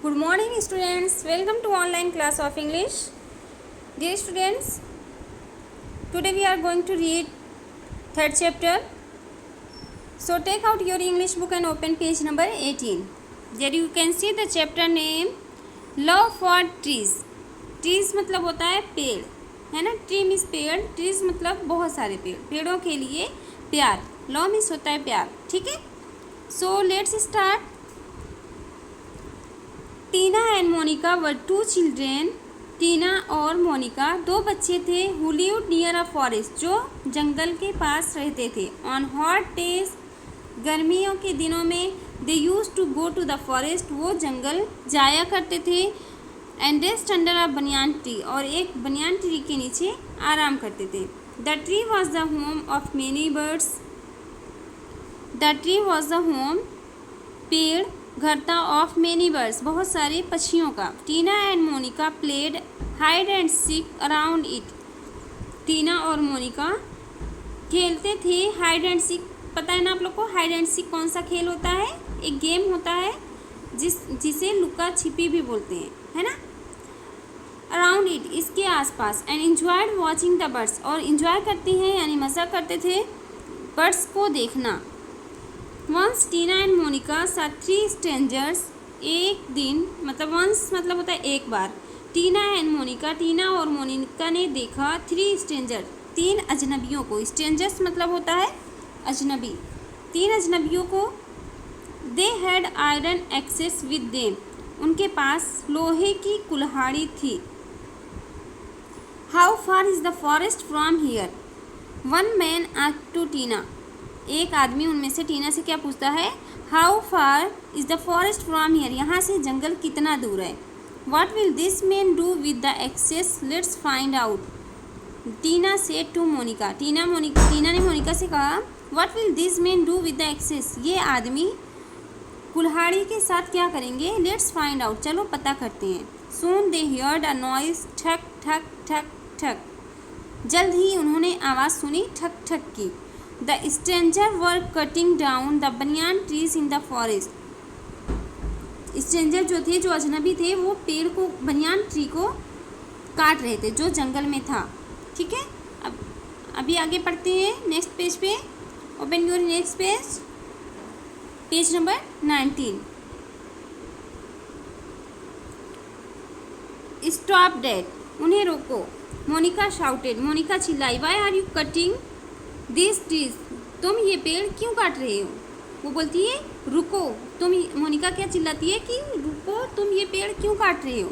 Good morning students, welcome to online class of English. Dear students, today we are going to read third chapter. So take out your English book and open page number 18. There you can see the chapter name Love for Trees. Trees मतलब होता है पेड़, है ना. Tree means पेड़, trees मतलब बहुत सारे पेड़, पेड़ों के लिए प्यार. Love means होता है प्यार, ठीक है. So let's start. Tina and Monika were two children. Tina और मोनिका दो बच्चे थे. Who lived near a forest, जो जंगल के पास रहते थे. ऑन हॉट डेज, गर्मियों के दिनों में. They used to go to the forest, वो जंगल जाया करते थे. And rest under a banyan tree, और एक बनियान ट्री के नीचे आराम करते थे. The tree was the home of many birds. The tree was the home, पेड़ घर था, ऑफ मेनी बर्ड्स बहुत सारे पक्षियों का. Tina and Monika played hide and seek around it. Tina और मोनिका खेलते थे हाइड एंड सीक. पता है ना आप लोग को हाइड एंड सीक कौन सा खेल होता है? एक गेम होता है जिसे लुका छिपी भी बोलते हैं, है ना. अराउंड इट, इसके आसपास. And enjoyed watching the birds, और इन्जॉय करते हैं यानी मज़ा करते थे बर्ड्स को देखना. वंस टीना एंड मोनिका सा थ्री स्ट्रेंजर्स. एक दिन मतलब वंस मतलब होता है एक बार. टीना एंड मोनिका, टीना और मोनिका ने देखा थ्री स्ट्रेंजर, तीन अजनबियों को. स्ट्रेंजर्स मतलब होता है अजनबी, तीन अजनबियों को. They had iron axes with them, उनके पास लोहे की कुल्हाड़ी थी. How far is the forest from here. One man asked to Tina, एक आदमी उनमें से टीना से क्या पूछता है? How far is the forest from here, यहाँ से जंगल कितना दूर है. What will this man do with the axes, let's find out. Tina said to Monika, Tina ने मोनिका से कहा what will this man do with the axes, ये आदमी कुल्हाड़ी के साथ क्या करेंगे. लेट्स फाइंड आउट, चलो पता करते हैं. सून दे हियर्ड अ नॉइज, ठक ठक ठक ठक. जल्द ही उन्होंने आवाज़ सुनी ठक ठक की. The stranger were cutting down the बनियान trees in the forest. Stranger जो थे, जो अजनबी थे, वो पेड़ को, बनियान ट्री को काट रहे थे जो जंगल में था. ठीक है, अब अभी आगे पढ़ते हैं नेक्स्ट पेज पे. Open your next page, page number 19. Stop that, उन्हें रोको. मोनिका शाउटेड, मोनिका चिल्लाई. Why are you cutting this trees, तुम ये पेड़ क्यों काट रहे हो. वो बोलती है रुको. मोनिका क्या चिल्लाती है कि रुको, तुम ये पेड़ क्यों काट रहे हो.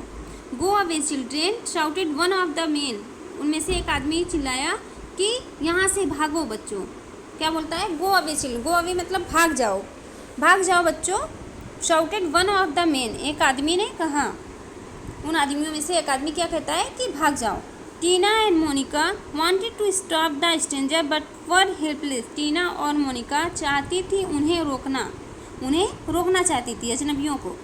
Go away children, shouted one of the main, उनमें से एक आदमी चिल्लाया कि यहाँ से भागो बच्चों. क्या बोलता है? गो अवे गो अवे मतलब भाग जाओ, भाग जाओ बच्चों. Shouted one of the main, एक आदमी ने कहा. उन आदमियों में से एक आदमी क्या कहता है कि भाग जाओ. Tina and Monika wanted to stop the stranger but were helpless. Tina और मोनिका चाहती थी उन्हें रोकना चाहती थी अजनबियों को,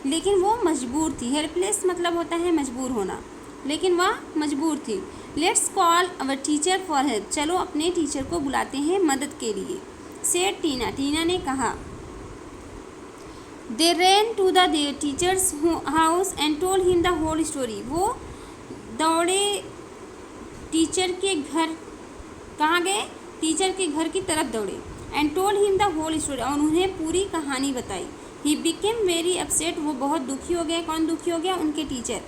लेकिन वो मजबूर थी. हेल्पलेस मतलब होता है मजबूर होना, लेकिन वह मजबूर थी. Let's call our teacher for help, चलो अपने टीचर को बुलाते हैं मदद के लिए. सेड टीना, टीना ने कहा. They ran to the teacher's house and told him the whole story. वो दौड़े टीचर के घर. कहाँ गए? टीचर के घर की तरफ दौड़े. And told him the whole story, और उन्हें पूरी कहानी बताई. ही बिकेम वेरी अपसेट, वो बहुत दुखी हो गए. कौन दुखी हो गया? उनके टीचर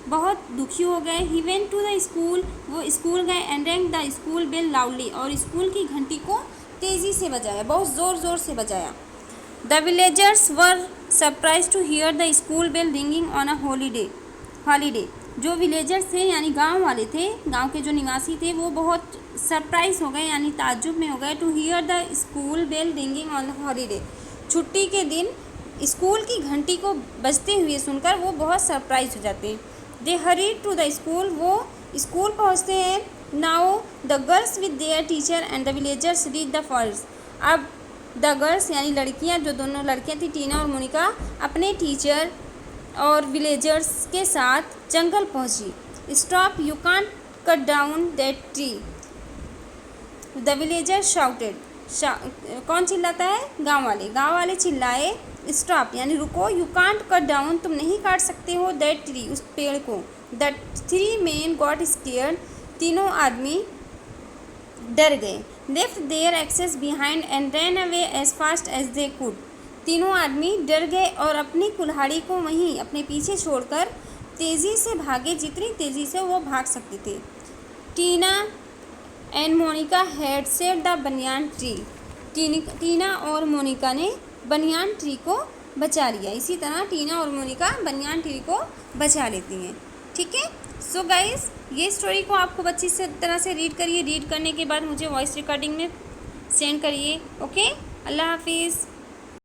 बहुत दुखी हो गए. He went to the school, वो स्कूल गए. And rang the school bell loudly, और स्कूल की घंटी को तेज़ी से बजाया, बहुत ज़ोर ज़ोर से बजाया. The villagers were surprise to hear the school bell ringing on a holiday. जो विलेजर्स थे यानी गांव वाले थे, गांव के जो निवासी थे, वो बहुत सरप्राइज हो गए यानी ताज्जुब में हो गए. To hear the school bell ringing on the holiday, छुट्टी के दिन स्कूल की घंटी को बजते हुए सुनकर वो बहुत सरप्राइज हो जाते हैं. दे हरीड टू द स्कूल, वो स्कूल पहुंचते हैं. Now the girls with their teacher and the villagers reach the forest. अब द गर्ल्स यानी लड़कियां, जो दोनों लड़कियां थी टीना और मोनिका, अपने टीचर और विलेजर्स के साथ जंगल पहुंची. Stop, you can't cut down that tree, the villager shouted. कौन चिल्लाता है? गांव वाले चिल्लाए. स्टॉप यानी रुको, यू कांट कट डाउन तुम नहीं काट सकते हो, दैट ट्री उस पेड़ को, that three men got scared तीनों आदमी डर गए, left their axes behind and ran away as fast as they could तीनों आदमी डर गए और अपनी कुल्हाड़ी को वहीं अपने पीछे छोड़कर तेज़ी से भागे जितनी तेज़ी से वो भाग सकते थे। Tina and Monika had saved the banyan tree Tina और मोनिका ने बनियान ट्री को बचा लिया। इसी तरह टीना और मोनिका बनियान ट्री को बचा लेती हैं। ठीक है, सो गाइस ये स्टोरी को आपको अच्छी से तरह से रीड करिए। रीड करने के बाद मुझे वॉइस रिकॉर्डिंग में सेंड करिए। ओके, अल्लाह हाफिज़।